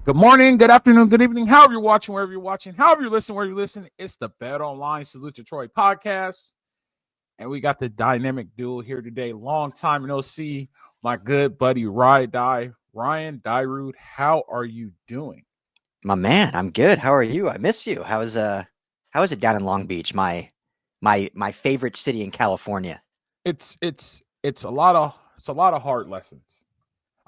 Good morning, good afternoon, good evening, however you're watching, wherever you're watching, however you listen, where you listen. It's the Bet Online Salute to Troy podcast. And we got the dynamic duo here today. Long time no see, my good buddy Ryan Dyrud. How are you doing? My man, I'm good. How are you? I miss you. How is it down in Long Beach, my favorite city in California? It's a lot of hard lessons.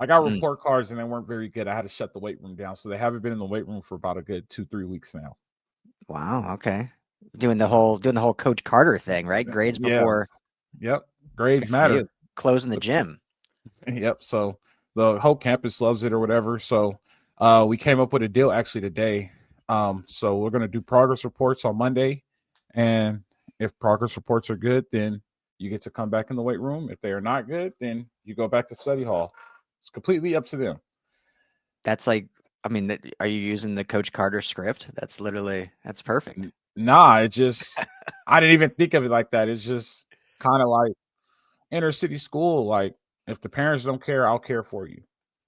I got report cards and they weren't very good. I had to shut the weight room down. So they haven't been in the weight room for about a good 2-3 weeks now. Wow, okay. Doing the whole Coach Carter thing, right? Grades before. Yep. Grades matter. Closing the gym. Yep. So the whole campus loves it or whatever. So we came up with a deal actually today. So we're going to do progress reports on Monday. And if progress reports are good, then you get to come back in the weight room. If they are not good, then you go back to study hall. It's completely up to them. That's like, I mean, are you using the Coach Carter script? That's perfect. Nah, it just, I didn't even think of it like that. It's just kind of like inner city school. Like, if the parents don't care, I'll care for you.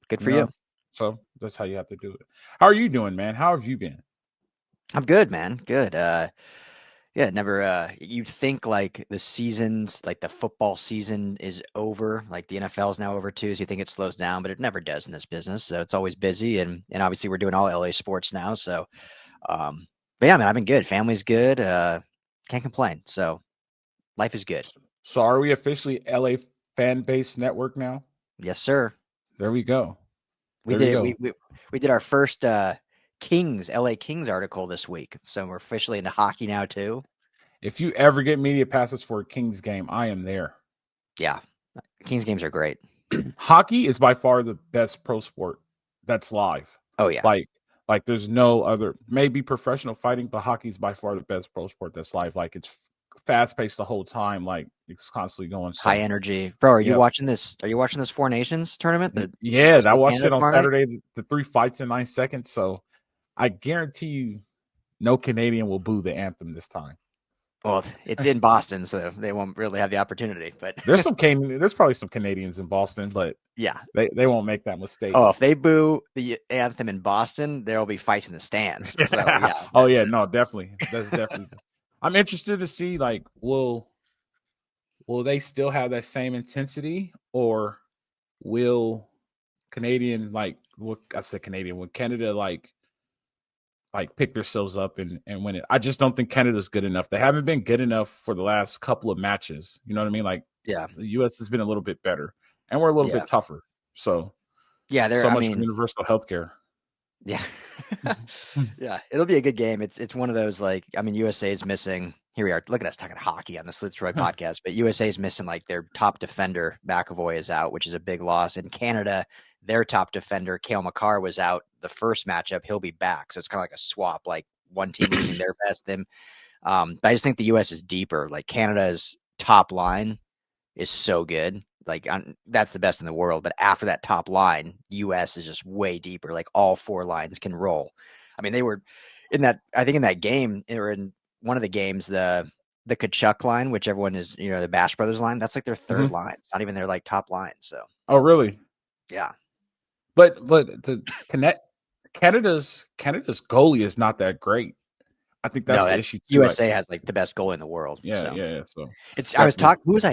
Good for you. So that's how you have to do it. How are you doing, man? How have you been? I'm good, man. Good. You'd think like the seasons, like the football season is over, like the NFL is now over too, so you think it slows down, but it never does in this business. So it's always busy, and obviously we're doing all LA sports now. So, but yeah, man, I've been good. Family's good. Can't complain. So life is good. So are we officially LA fan base network now? Yes, sir. There we go. We did our first LA Kings article this week. So we're officially into hockey now too. If you ever get media passes for a Kings game, I am there. Yeah. Kings games are great. Hockey is by far the best pro sport that's live. Oh yeah. Like there's no other, maybe professional fighting, but hockey is by far the best pro sport that's live. Like it's fast paced the whole time. Like it's constantly going. High energy. Bro, are you watching this? Are you watching this Four Nations tournament? I watched it on Saturday, the 3 fights in 9 seconds. So I guarantee you no Canadian will boo the anthem this time. Well, it's in Boston, so they won't really have the opportunity. But there's probably some Canadians in Boston, but yeah, they won't make that mistake. Oh, if they boo the anthem in Boston, there'll be fights in the stands. So, yeah. Oh yeah, no, definitely. That's definitely. I'm interested to see, like, will they still have that same intensity, or will Canadian, like, will Canada pick themselves up and win it? I just don't think Canada's good enough. They haven't been good enough for the last couple of matches. You know what I mean? Like, yeah, the U.S. has been a little bit better, and we're a little bit tougher. So, yeah, there's so much universal health care. Yeah. Yeah, it'll be a good game. It's one of those, like, I mean, USA is missing. Here we are. Look at us talking hockey on the Salute to Troy podcast, but USA is missing, like, their top defender, McAvoy, is out, which is a big loss. In Canada, their top defender, Cale Makar, was out the first matchup. He'll be back. So it's kind of like a swap, like one team losing their best. But I just think the US is deeper. Like, Canada's top line is so good. Like, that's the best in the world. But after that top line, US is just way deeper. Like, all four lines can roll. I mean, they were in that, I think in that game, or in one of the games, the Kachuk line, which everyone is, the Bash Brothers line, that's like their third line. It's not even their, like, top line. So. Oh, really? Yeah. But the Canada's goalie is not that great. I think that's the issue too. USA has, like, the best goalie in the world. Yeah, so. Yeah. So it's. I was talking. Who was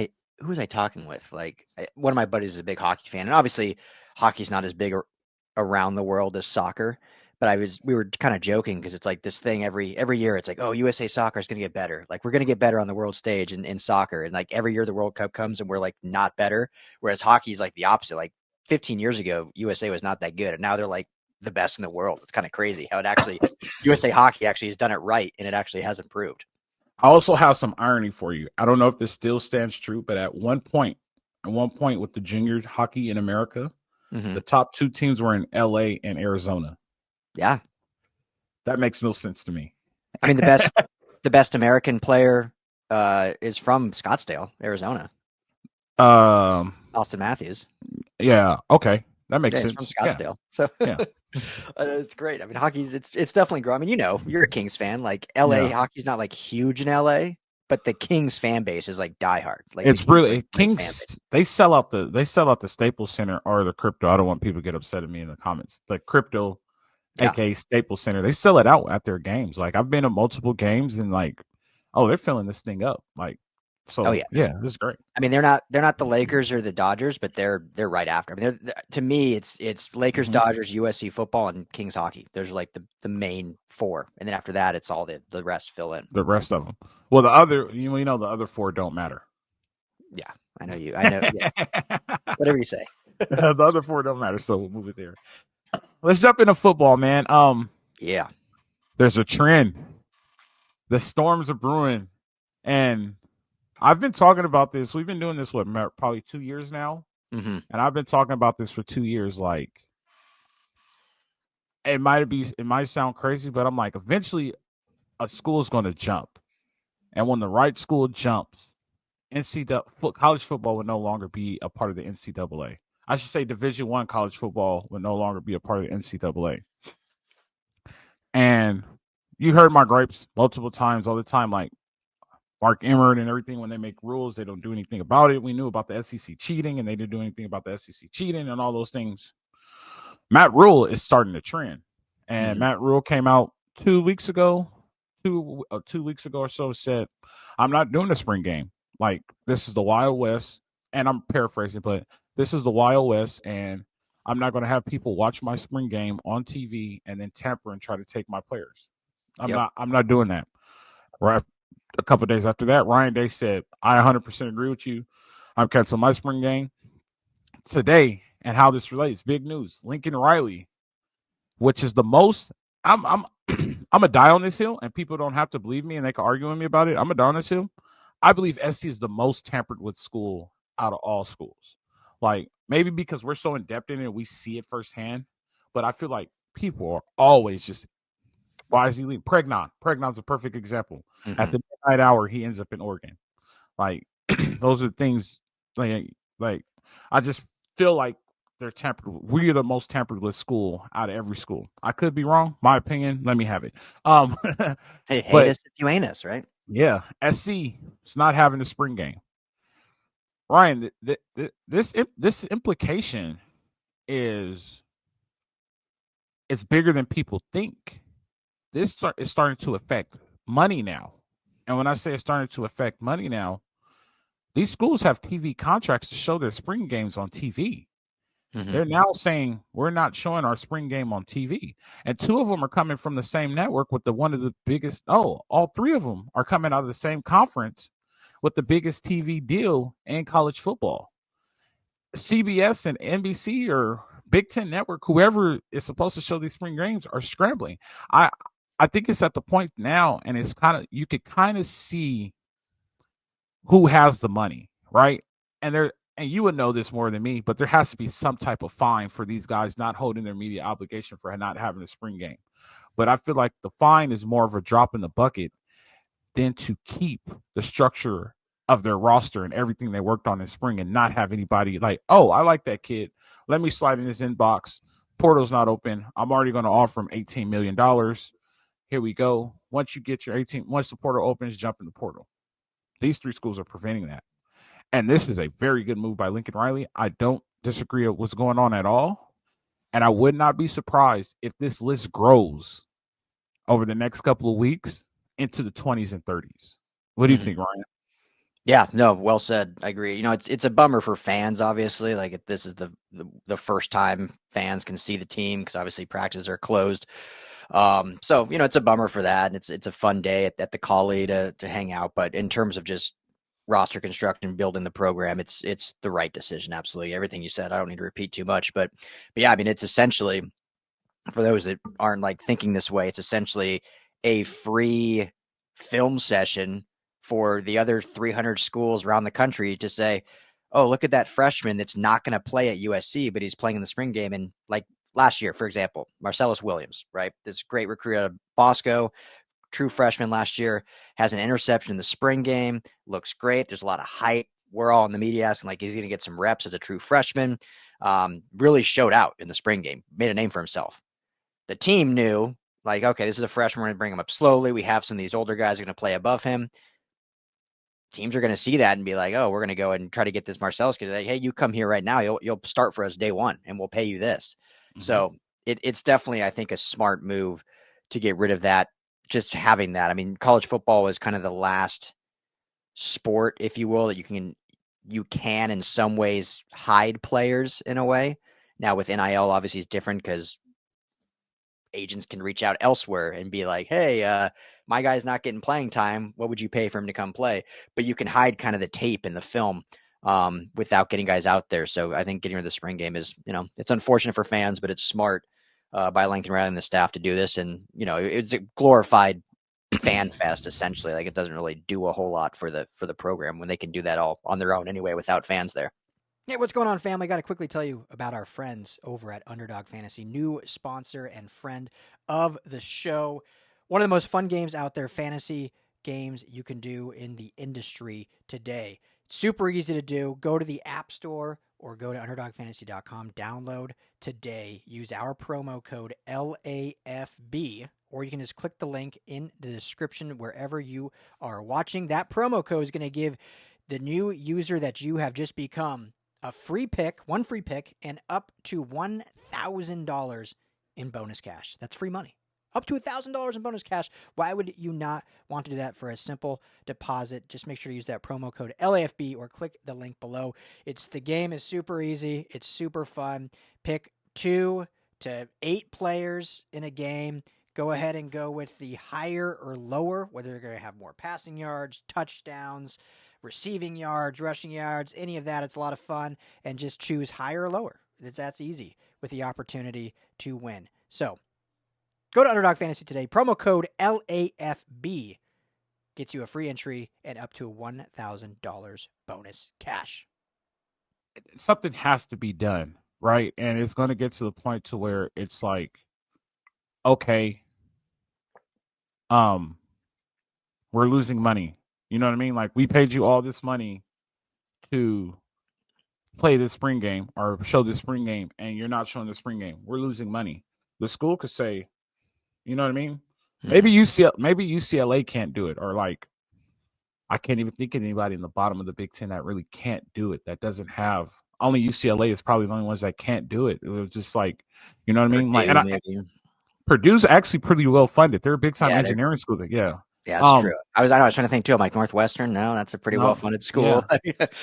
I talking with? Like, one of my buddies is a big hockey fan, and obviously hockey's not as big around the world as soccer. But we were kind of joking because it's like this thing every year. It's like, oh, USA soccer is going to get better. Like, we're going to get better on the world stage in soccer. And like every year the World Cup comes and we're like not better. Whereas hockey is like the opposite. Like 15 years ago, USA was not that good, and now they're like the best in the world. It's kind of crazy how it actually USA hockey actually has done it right, and it actually has improved. I also have some irony for you. I don't know if this still stands true, but at one point with the junior hockey in America, the top two teams were in LA and Arizona. Yeah. That makes no sense to me. I mean, the best American player is from Scottsdale, Arizona. Austin Matthews. Yeah. Okay. That makes sense. From Scottsdale. Yeah. So yeah. It's great. I mean, hockey's it's definitely growing. I mean, you're a Kings fan. Like, LA hockey's not like huge in LA, but the Kings fan base is like diehard. Like, it's really Kings. They sell out the Staples Center or the Crypto. I don't want people to get upset at me in the comments. The Crypto Yeah. aka Staples Center. They sell it out at their games. Like I've been to multiple games and like, oh, they're filling this thing up. Like, so yeah, this is great. I mean, they're not the Lakers or the Dodgers, but they're right after. I mean, to me, it's Lakers, Dodgers, USC football, and Kings hockey. Those are like the main four, and then after that, it's all the rest fill in. The rest of them. Well, the other, you know, the other four don't matter. Yeah, I know you. I know. Yeah. Whatever you say. The other four don't matter, so we'll move it there. Let's jump into football, man. Yeah. There's a trend. The storms are brewing, and I've been talking about this. We've been doing this probably 2 years now, and I've been talking about this for 2 years. Like, it might sound crazy, but I'm like, eventually, a school is going to jump, and when the right school jumps, college football would no longer be a part of the NCAA. I should say Division I college football would no longer be a part of the NCAA. And you heard my gripes multiple times, all the time, like Mark Emmert and everything. When they make rules, they don't do anything about it. We knew about the SEC cheating, and they didn't do anything about the SEC cheating and all those things. Matt Rule is starting to trend, and Matt Rule came out 2 weeks ago, 2 weeks ago or so, said, "I'm not doing the spring game. Like, this is the Wild West," and I'm paraphrasing, but this is the Wild West, and I'm not going to have people watch my spring game on TV and then tamper and try to take my players. I'm not doing that. Right. A couple of days after that, Ryan Day said, "I 100% agree with you. I'm canceling my spring game." Today, and how this relates, big news: Lincoln Riley, which is the most. I'm a die on this hill, and people don't have to believe me, and they can argue with me about it. I'm a die on this hill. I believe SC is the most tampered with school out of all schools. Like, maybe because we're so in-depth in it, we see it firsthand. But I feel like people are always just wisely leaving. Pregnon's a perfect example. At the midnight hour, he ends up in Oregon. Like, those are things, like I just feel like they're tampered. We are the most tampered with school out of every school. I could be wrong. My opinion. Let me have it. Hey, hate us if you ain't us, right? Yeah, SC is not having a spring game. Ryan, this implication is it's bigger than people think. This is starting to affect money now, and when I say it's starting to affect money now, these schools have TV contracts to show their spring games on TV. They're now saying we're not showing our spring game on TV, and two of them are coming from the same network with one of the biggest. Oh, all three of them are coming out of the same conference with the biggest TV deal in college football. CBS and NBC or Big Ten Network, whoever is supposed to show these spring games, are scrambling. I think it's at the point now, and it's you could kind of see who has the money, right? And you would know this more than me, but there has to be some type of fine for these guys not holding their media obligation for not having a spring game. But I feel like the fine is more of a drop in the bucket than to keep the structure of their roster and everything they worked on in spring and not have anybody like, oh, I like that kid. Let me slide in his inbox. Portal's not open. I'm already going to offer him $18 million. Here we go. Once the portal opens, jump in the portal. These three schools are preventing that. And this is a very good move by Lincoln Riley. I don't disagree with what's going on at all. And I would not be surprised if this list grows over the next couple of weeks into the 20s and 30s. What do you think, Ryan? Yeah, no, well said. I agree. You know, it's a bummer for fans, obviously. Like, if this is the first time fans can see the team, because obviously practices are closed. So, you know, it's a bummer for that. And it's a fun day at the Collie to hang out. But in terms of just roster construction, building the program, it's the right decision. Absolutely. Everything you said, I don't need to repeat too much, but yeah, I mean, it's essentially, for those that aren't like thinking this way, it's essentially a free film session for the other 300 schools around the country to say, oh, look at that freshman that's not going to play at USC, but he's playing in the spring game. And like last year, for example, Marcellus Williams, right? This great recruit out of Bosco, true freshman last year, has an interception in the spring game, looks great. There's a lot of hype. We're all in the media asking, like, he's going to get some reps as a true freshman. Really showed out in the spring game, made a name for himself. The team knew, like, okay, this is a freshman. We're going to bring him up slowly. We have some of these older guys who are going to play above him. Teams are going to see that and be like, oh, we're going to go and try to get this Marcellus kid. Like, hey, you come here right now. You'll start for us day one, and we'll pay you this. So it's definitely, I think, a smart move to get rid of that. Just having that. I mean, college football is kind of the last sport, if you will, that you can in some ways hide players in a way. Now with NIL, obviously, it's different because agents can reach out elsewhere and be like, hey, my guy's not getting playing time. What would you pay for him to come play? But you can hide kind of the tape and the film without getting guys out there. So I think getting rid of the spring game is, it's unfortunate for fans, but it's smart by Lincoln Riley and the staff to do this. And, it's a glorified fan fest, essentially. Like, it doesn't really do a whole lot for the program when they can do that all on their own anyway without fans there. Hey, what's going on, family? Got to quickly tell you about our friends over at Underdog Fantasy, new sponsor and friend of the show. One of the most fun games out there, fantasy games you can do in the industry today. Super easy to do. Go to the App Store or go to UnderdogFantasy.com. Download today. Use our promo code LAFB, or you can just click the link in the description wherever you are watching. That promo code is going to give the new user that you have just become a free pick, one free pick, and up to $1,000 in bonus cash. That's free money. Up to $1,000 in bonus cash. Why would you not want to do that for a simple deposit? Just make sure to use that promo code LAFB or click the link below. The game is super easy. It's super fun. Pick 2 to 8 players in a game. Go ahead and go with the higher or lower, whether they're going to have more passing yards, touchdowns, receiving yards, rushing yards, any of that. It's a lot of fun, and just choose higher or lower. That's easy with the opportunity to win. So go to Underdog Fantasy today. Promo code LAFB gets you a free entry and up to $1,000 bonus cash. Something has to be done, right? And it's going to get to the point to where it's like, okay, we're losing money. You know what I mean? Like, we paid you all this money to play this spring game or show this spring game, and you're not showing the spring game. We're losing money. The school could say, you know what I mean? Maybe UCLA can't do it, or like, I can't even think of anybody in the bottom of the Big Ten that really can't do it. That doesn't have, only UCLA is probably the only ones that can't do it. It was just like, you know what I mean? Purdue's actually pretty well funded. They're a big time engineering school. Yeah, that's true. I was trying to think too. I'm like, Northwestern. No, that's a pretty well funded school.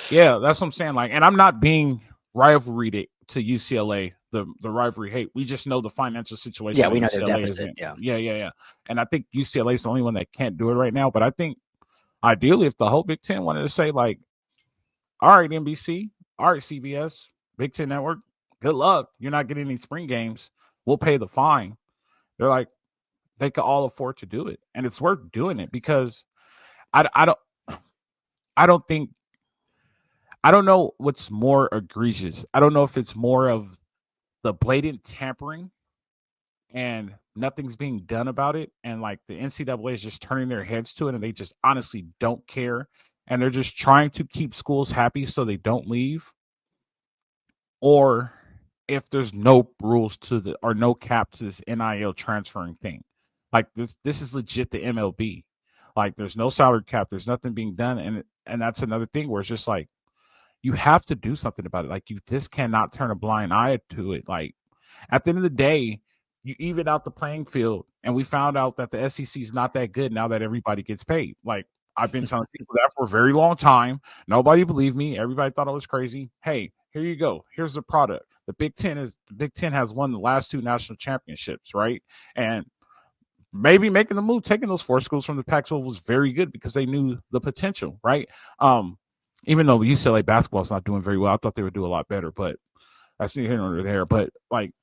Yeah, that's what I'm saying. Like, and I'm not being rivalry to UCLA. The rivalry hate. We just know the financial situation. Yeah, we know their deficit. Yeah. And I think UCLA is the only one that can't do it right now. But I think ideally, if the whole Big Ten wanted to say, like, all right, NBC, all right, CBS, Big Ten Network, good luck. You're not getting any spring games. We'll pay the fine. They're like, they could all afford to do it, and it's worth doing it because I don't know what's more egregious. I don't know if it's more of the blatant tampering and nothing's being done about it, and like the NCAA is just turning their heads to it, and they just honestly don't care, and they're just trying to keep schools happy so they don't leave, or if there's no rules or no cap to this NIL transferring thing. Like, this is legit the MLB. Like, there's no salary cap. There's nothing being done. And that's another thing where it's just like, you have to do something about it. Like, you just cannot turn a blind eye to it. Like, at the end of the day, you even out the playing field. And we found out that the SEC is not that good now that everybody gets paid. Like, I've been telling people that for a very long time. Nobody believed me. Everybody thought I was crazy. Hey, here you go. Here's the product. The Big Ten has won the last 2 national championships, right? And maybe making the move, taking those 4 schools from the Pac-12 was very good because they knew the potential, right? Even though UCLA basketball is not doing very well, I thought they would do a lot better, but that's neither here nor there. But like,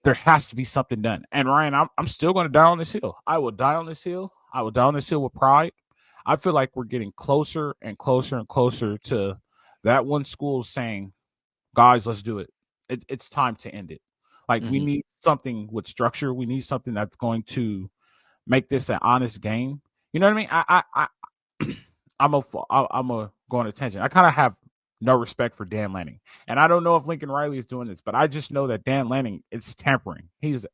there has to be something done. And Ryan, I'm still going to die on this hill. I will die on this hill. I will die on this hill with pride. I feel like we're getting closer and closer and closer to that one school saying, guys, let's do it. It's time to end it. Like, we need something with structure. We need something that's going to make this an honest game. You know what I mean? I'm a go on a tangent. I kind of have no respect for Dan Lanning, and I don't know if Lincoln Riley is doing this, but I just know that Dan Lanning is tampering. He's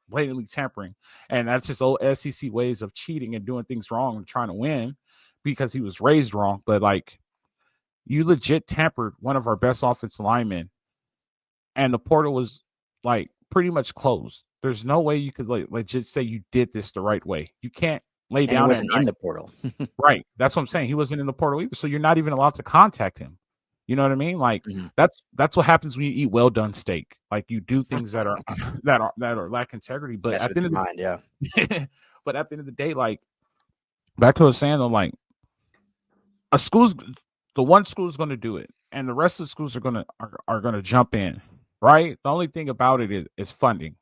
blatantly tampering, and that's just old SEC ways of cheating and doing things wrong and trying to win because he was raised wrong. But like, you legit tampered one of our best offensive linemen, and the portal was like pretty much closed. There's no way you could legit say you did this the right way. You can't lay And down. he wasn't in the portal. Right. That's what I'm saying. He wasn't in the portal either. So you're not even allowed to contact him. You know what I mean? Like that's what happens when you eat well done steak. Like you do things that are lack integrity. But at the end of but at the end of the day, like back to what I was saying, though, like the one school is going to do it, and the rest of the schools are gonna jump in. Right. The only thing about it is funding.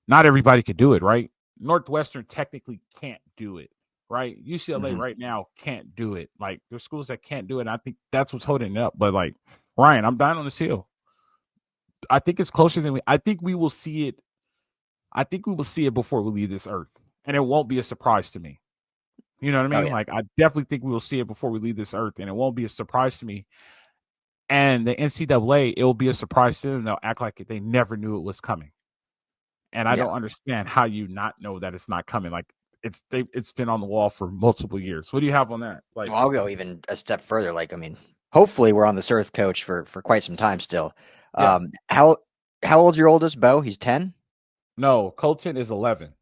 Not everybody could do it. Right. Northwestern technically can't do it. Right. UCLA right now can't do it. Like there's schools that can't do it. And I think that's what's holding it up. But like Ryan, I'm dying on this hill. I think it's closer than I think we will see it. I think we will see it before we leave this earth. And it won't be a surprise to me. You know what I mean? Oh, yeah. Like I definitely think we will see it before we leave this earth. And it won't be a surprise to me. And the NCAA, it will be a surprise to them. They'll act like they never knew it was coming. And I don't understand how you not know that it's not coming. Like it's been on the wall for multiple years. What do you have on that? Like, well, I'll go even a step further. Like, I mean, hopefully we're on this earth, Coach, for quite some time still. Yeah. How old's your oldest, Bo? He's 10? No, Colton is 11.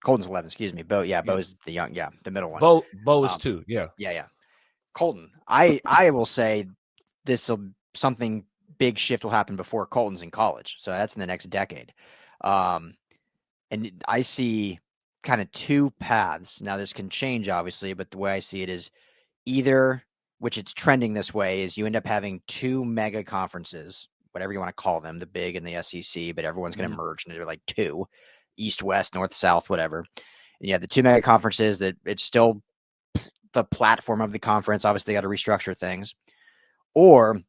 Colton's 11, excuse me. Bo, Bo's the young, the middle one. Bo is 2, yeah. Yeah. Colton, I will say something big shift will happen before Colton's in college. So that's in the next decade. And I see kind of two paths. Now this can change obviously, but the way I see it is either, which it's trending this way, is you end up having two mega conferences, whatever you want to call them, the big and the SEC, but everyone's going to merge into like two, East, West, North, South, whatever. And you have the two mega conferences that it's still the platform of the conference. Obviously they got to restructure things. Or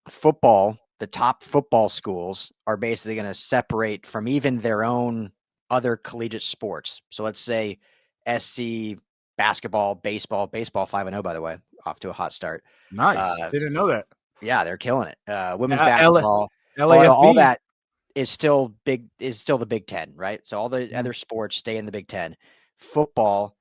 football, the top football schools are basically going to separate from even their own other collegiate sports. So let's say SC basketball, baseball 5-0, by the way, off to a hot start. Nice. Didn't know that. Yeah, they're killing it. Women's basketball, all that is still the Big Ten, right? So all the other sports stay in the Big Ten. Football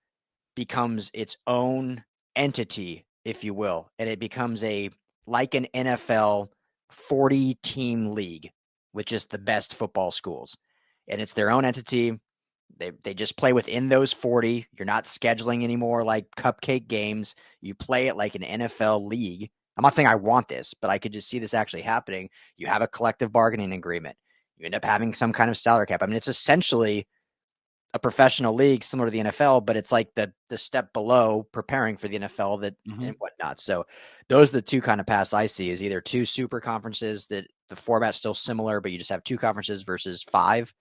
becomes its own entity, if you will, and it becomes like an NFL 40-team league with just the best football schools. And it's their own entity. They just play within those 40. You're not scheduling anymore like cupcake games. You play it like an NFL league. I'm not saying I want this, but I could just see this actually happening. You have a collective bargaining agreement. You end up having some kind of salary cap. I mean, it's essentially a professional league similar to the NFL, but it's like the step below preparing for the NFL and whatnot. So those are the two kind of paths I see, is either two super conferences that the format's still similar, but you just have two conferences versus 5,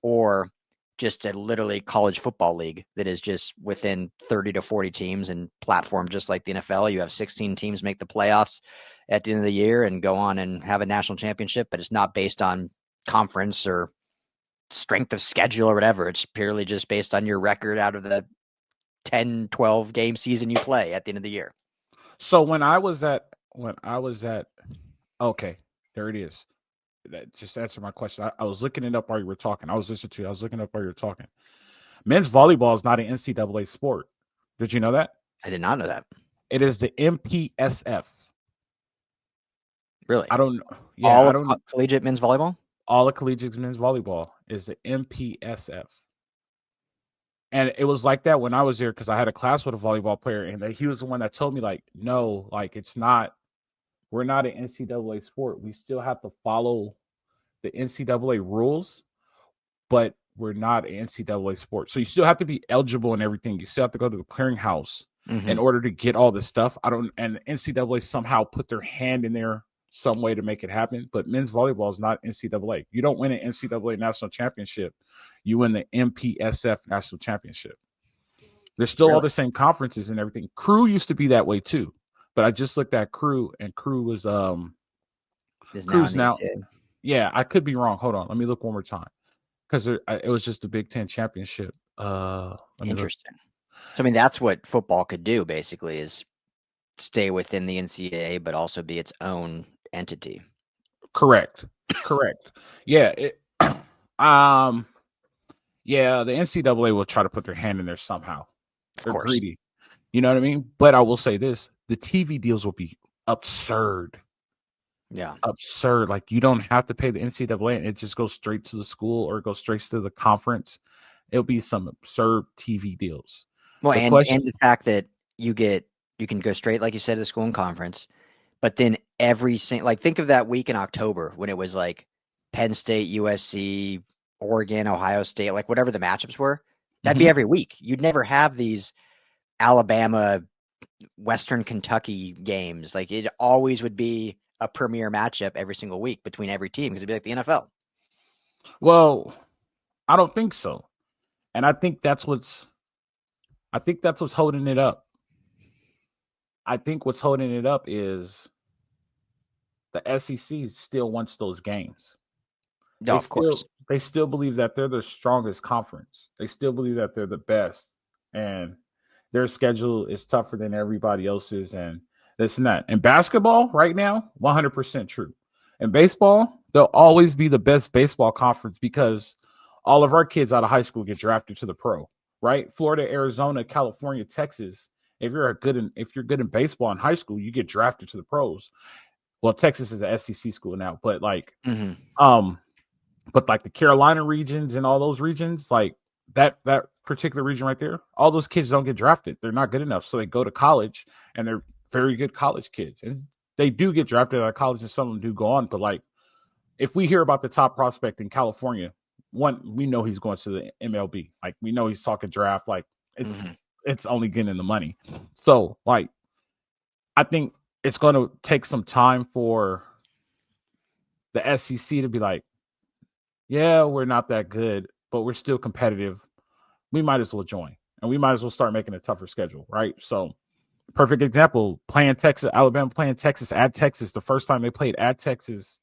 or just a literally college football league that is just within 30 to 40 teams and platform just like the NFL. You have 16 teams make the playoffs at the end of the year and go on and have a national championship, but it's not based on conference or strength of schedule or whatever. It's purely just based on your record out of the 10, 12 game season you play at the end of the year. So when I was at okay, there it is. That just answered my question. I was looking it up while you were talking. I was looking up while you were talking. Men's volleyball is not an NCAA sport. Did you know that? I did not know that. It is the MPSF. Really? I don't know. Yeah, all of collegiate men's volleyball? All of collegiate men's volleyball is the MPSF. And it was like that when I was there because I had a class with a volleyball player, and he was the one that told me, like, no, like it's not. We're not an NCAA sport. We still have to follow the NCAA rules, but we're not an NCAA sport. So you still have to be eligible and everything. You still have to go to the clearinghouse in order to get all this stuff. And NCAA somehow put their hand in there some way to make it happen. But men's volleyball is not NCAA. You don't win an NCAA national championship. You win the MPSF national championship. There's still all the same conferences and everything. Crew used to be that way too. But I just looked at Crew, and Crew was Crew's now. Yeah, I could be wrong. Hold on, let me look one more time because it was just the Big Ten championship. Interesting. So I mean, that's what football could do basically, is stay within the NCAA, but also be its own entity. Correct. Yeah. Yeah. The NCAA will try to put their hand in there somehow. They're greedy. You know what I mean? But I will say this. The TV deals will be absurd. Yeah. absurd. Like, you don't have to pay the NCAA, and it just goes straight to the school or goes straight to the conference. It'll be some absurd TV deals. Well, The and question, the fact that you can go straight, like you said, to the school and conference, but then like think of that week in October when it was like Penn State, USC, Oregon, Ohio State, like whatever the matchups were. That'd be every week. You'd never have these Alabama, Western Kentucky games. Like it always would be a premier matchup every single week between every team because it'd be like the NFL. well, I don't think so, and I think that's what's holding it up. I think what's holding it up is the SEC still wants those games. No, of course. They still believe that they're the strongest conference. They still believe that they're the best, and their schedule is tougher than everybody else's, and this and that. In basketball, right now, 100% true. In baseball, they'll always be the best baseball conference because all of our kids out of high school get drafted to the pro. Right? Florida, Arizona, California, Texas. If you're good in baseball in high school, you get drafted to the pros. Well, Texas is an SEC school now, but like, but like the Carolina regions and all those regions, like that particular region right there, all those kids don't get drafted. They're not good enough, so they go to college, and they're very good college kids, and they do get drafted out of college, and some of them do go on. But like, if we hear about the top prospect in California, we know he's going to the MLB. Like, we know he's talking draft. Like, it's only getting the money. So like, I think it's going to take some time for the SEC to be like, yeah, we're not that good, but we're still competitive. We might as well join, and we might as well start making a tougher schedule, right? So, perfect example, Alabama playing Texas at Texas. The first time they played at Texas,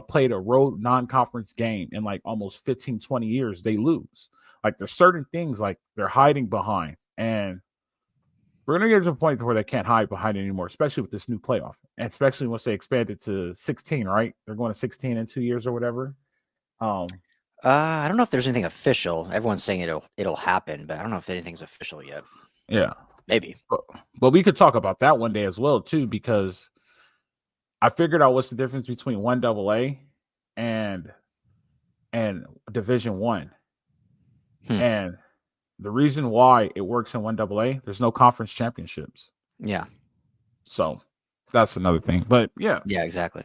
played a road non-conference game in like almost 15, 20 years, they lose. Like, there's certain things like they're hiding behind, and we're going to get to a point where they can't hide behind it anymore, especially with this new playoff, and especially once they expand it to 16, right? They're going to 16 in 2 years or whatever. I don't know if there's anything official. Everyone's saying it'll happen, but I don't know if anything's official yet. Yeah, maybe. But we could talk about that one day as well too, because I figured out what's the difference between 1AA and Division 1. And the reason why it works in 1AA, there's no conference championships. Yeah. So that's another thing. But yeah. Yeah, exactly.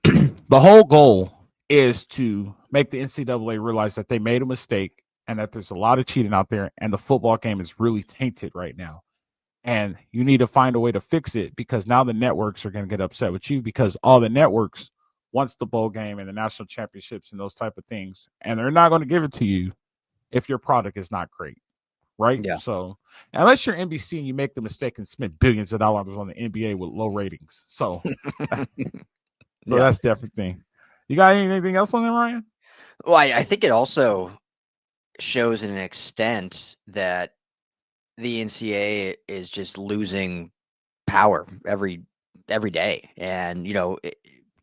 The whole goal is to make the NCAA realize that they made a mistake and that there's a lot of cheating out there, and the football game is really tainted right now. And you need to find a way to fix it, because now the networks are going to get upset with you, because all the networks wants the bowl game and the national championships and those type of things. And they're not going to give it to you if your product is not great. Right? Yeah. So unless you're NBC and you make the mistake and spend billions of dollars on the NBA with low ratings. So, that's definitely thing. You got anything else on there, Ryan? Well, I think it also shows in an extent that the NCAA is just losing power every day. And,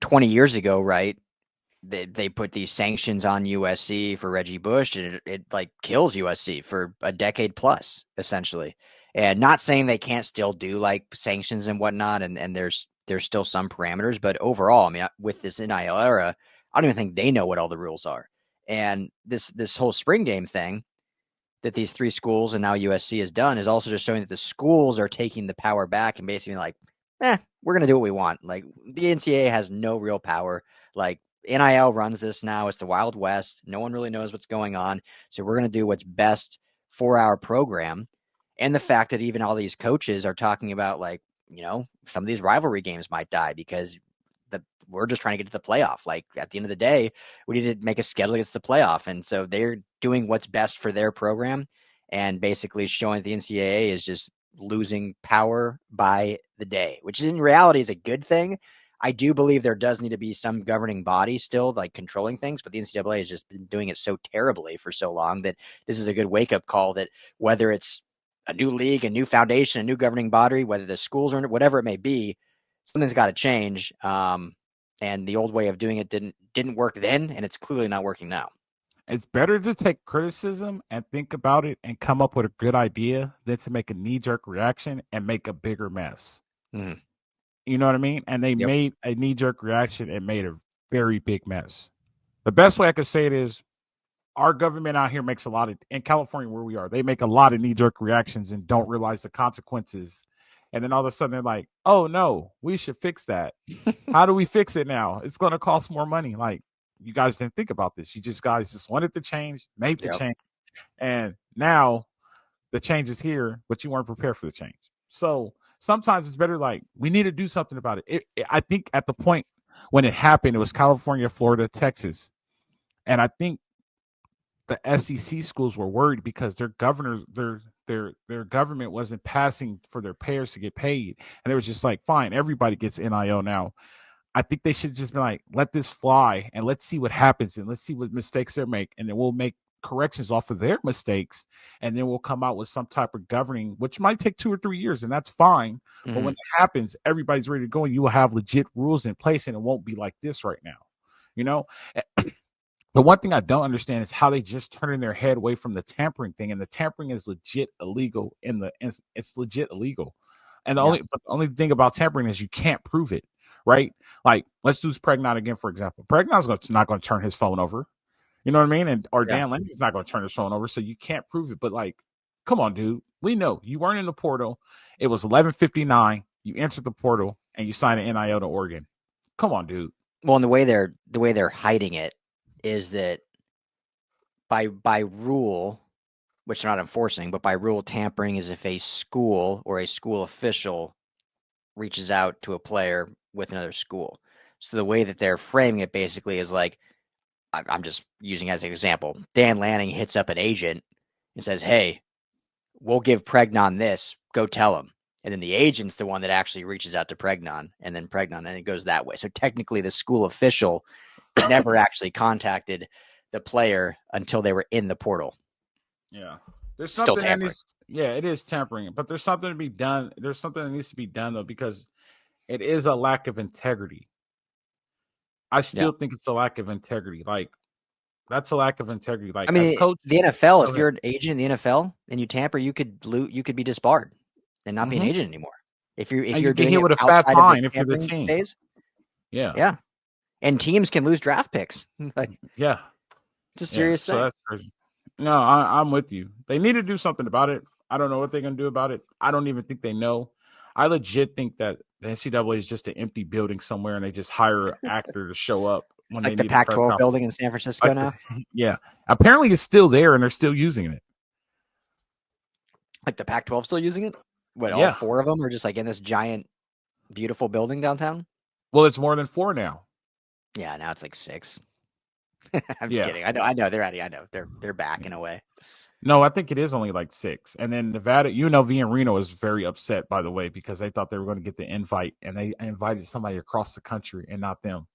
20 years ago, right, they put these sanctions on USC for Reggie Bush, and it like kills USC for a decade plus, essentially. And not saying they can't still do like sanctions and whatnot, and there's still some parameters, but overall, I mean, with this NIL era, I don't even think they know what all the rules are. And this whole spring game thing that these three schools and now USC has done is also just showing that the schools are taking the power back and basically like, we're going to do what we want. Like, the NCAA has no real power. Like, NIL runs this now. It's the Wild West. No one really knows what's going on. So we're going to do what's best for our program. And the fact that even all these coaches are talking about, like, some of these rivalry games might die because we're just trying to get to the playoff. Like, at the end of the day, we need to make a schedule against the playoff. And so they're doing what's best for their program and basically showing that the NCAA is just losing power by the day, which in reality is a good thing. I do believe there does need to be some governing body still, like, controlling things, but the NCAA has just been doing it so terribly for so long that this is a good wake-up call that whether it's a new league, a new foundation, a new governing body, whether the schools or whatever it may be, something's got to change. And the old way of doing it didn't work then, and it's clearly not working now. It's better to take criticism and think about it and come up with a good idea than to make a knee-jerk reaction and make a bigger mess. You know what I mean? And they Yep. made a knee-jerk reaction and made a very big mess. The best way I could say it is our government out here makes a lot of, in California where we are, they make a lot of knee-jerk reactions and don't realize the consequences. And then all of a sudden they're like, oh, no, we should fix that. How do we fix it now? It's going to cost more money. Like, you guys didn't think about this. You guys just wanted to change, made the change. And now the change is here, but you weren't prepared for the change. So sometimes it's better, like, we need to do something about it. I think at the point when it happened, it was California, Florida, Texas. And I think the SEC schools were worried because their governors, their government wasn't passing for their payers to get paid. And they were just like, fine, everybody gets NIL now. I think they should just be like, let this fly and let's see what happens and let's see what mistakes they make. And then we'll make corrections off of their mistakes. And then we'll come out with some type of governing, which might take 2 or 3 years. And that's fine. Mm-hmm. But when it happens, everybody's ready to go and you will have legit rules in place and it won't be like this right now. You know, the one thing I don't understand is how they just turning their head away from the tampering thing. And the tampering is legit illegal it's legit illegal. And the only thing about tampering is you can't prove it. Right? Like, let's use Pregnon again, for example. Pregnon's not going to turn his phone over. You know what I mean? Or Dan Landy's not going to turn his phone over, so you can't prove it. But, like, come on, dude. We know you weren't in the portal. It was 11:59. You entered the portal, and you signed an NIL to Oregon. Come on, dude. Well, and the way they're hiding it is that by rule, which they're not enforcing, but by rule, tampering is if a school or a school official reaches out to a player with another school. So the way that they're framing it basically is like, I'm just using as an example, Dan Lanning hits up an agent and says, hey, we'll give Pregnon this, go tell him. And then the agent's the one that actually reaches out to Pregnon and it goes that way. So technically the school official never actually contacted the player until they were in the portal. Yeah. There's something that needs, it is tampering, but there's something to be done. There's something that needs to be done though, because it is a lack of integrity. I still think it's a lack of integrity. Like, that's a lack of integrity. Like, I mean, as coach, the NFL, if you're an agent in the NFL and you tamper, you could be disbarred and not be an agent anymore. If you're doing it it with a fat fine if you're the team. Days, yeah. And teams can lose draft picks. Like, it's a serious thing. So that's crazy. No, I'm with you. They need to do something about it. I don't know what they're going to do about it. I don't even think they know. I legit think that the NCAA is just an empty building somewhere, and they just hire an actor to show up when it's they like need the Pac-12 building in San Francisco now. Yeah, apparently it's still there, and they're still using it. Like the Pac-12 still using it? What? All 4 of them are just like in this giant, beautiful building downtown. Well, it's more than 4 now. Yeah, now it's like 6. I'm kidding. I know they're ready. I know they're back in a way. No, I think it is only like 6. And then Nevada, UNLV and Reno is very upset, by the way, because they thought they were going to get the invite, and they invited somebody across the country and not them.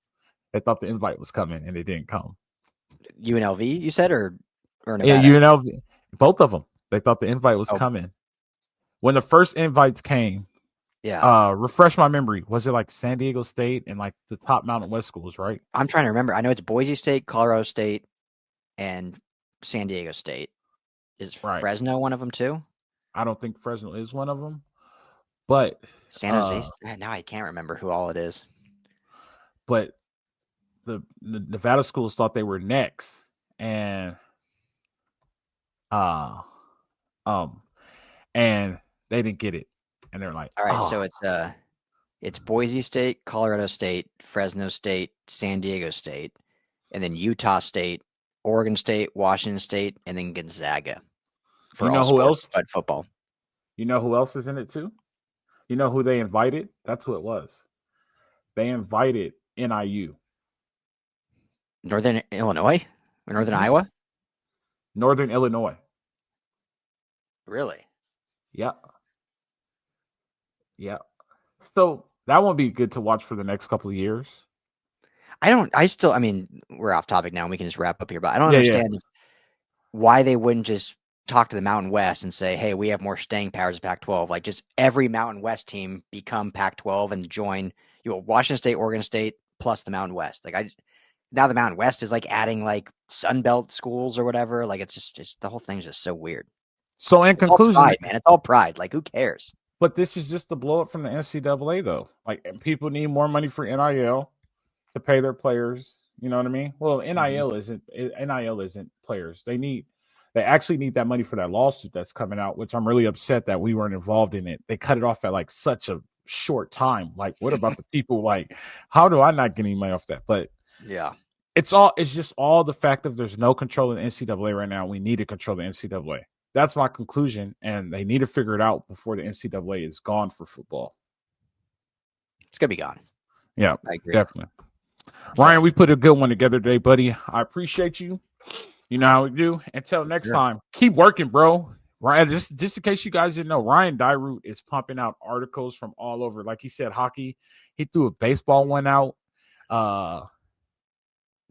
They thought the invite was coming, and they didn't come. UNLV, you said, or Nevada? Yeah, UNLV. Both of them. They thought the invite was coming. When the first invites came, refresh my memory. Was it like San Diego State and like the top Mountain West schools, right? I'm trying to remember. I know it's Boise State, Colorado State, and San Diego State. Is Fresno one of them too? I don't think Fresno is one of them, but San Jose. Now I can't remember who all it is. But the Nevada schools thought they were next, and and they didn't get it, and they're like, all right, so it's Boise State, Colorado State, Fresno State, San Diego State, and then Utah State, Oregon State, Washington State, and then Gonzaga. For you know who else? But football. You know who else is in it too? You know who they invited? That's who it was. They invited NIU. Northern Illinois? Or Northern Iowa? Northern Illinois. Really? Yeah. Yeah. So that won't be good to watch for the next couple of years. I mean, we're off topic now and we can just wrap up here, but I don't understand why they wouldn't just talk to the Mountain West and say, hey, we have more staying powers of Pac-12. Like, just every Mountain West team become Pac-12 and join Washington State, Oregon State, plus the Mountain West. Like, now the Mountain West is like adding like Sun Belt schools or whatever. Like, it's just the whole thing's just so weird. So in conclusion, pride, man, it's all pride. Like, who cares? But this is just the blow up from the NCAA, though. Like, people need more money for NIL to pay their players. You know what I mean? Well, NIL isn't players. They actually need that money for that lawsuit that's coming out, which I'm really upset that we weren't involved in it. They cut it off at like such a short time. Like, what about the people? Like, how do I not get any money off that? But yeah, it's just all the fact that there's no control of the NCAA right now. We need to control the NCAA. That's my conclusion, and they need to figure it out before the NCAA is gone for football. It's gonna be gone. Yeah, I agree. Definitely. Ryan, we put a good one together today, buddy. I appreciate you. You know how we do. Until next time, keep working, bro. Ryan, just in case you guys didn't know, Ryan Dyroot is pumping out articles from all over. Like he said, hockey. He threw a baseball one out.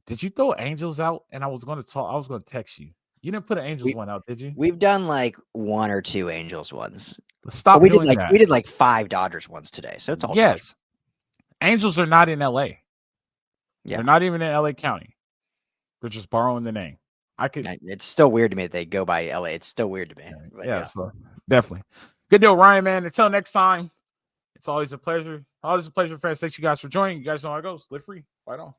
Did you throw Angels out? And I was going to text you. You didn't put an Angels one out, did you? We've done like 1 or 2 Angels ones. Stop doing that. We did like 5 Dodgers ones today. So it's all Yes. Angels are not in LA. Yeah. They're not even in LA County. They're just borrowing the name. It's still weird to me that they go by LA. It's still weird to me. Yeah, so definitely. Good deal, Ryan, man. Until next time, it's always a pleasure. Always a pleasure, friends. Thanks you guys for joining. You guys know how it goes. Live free. Fight on.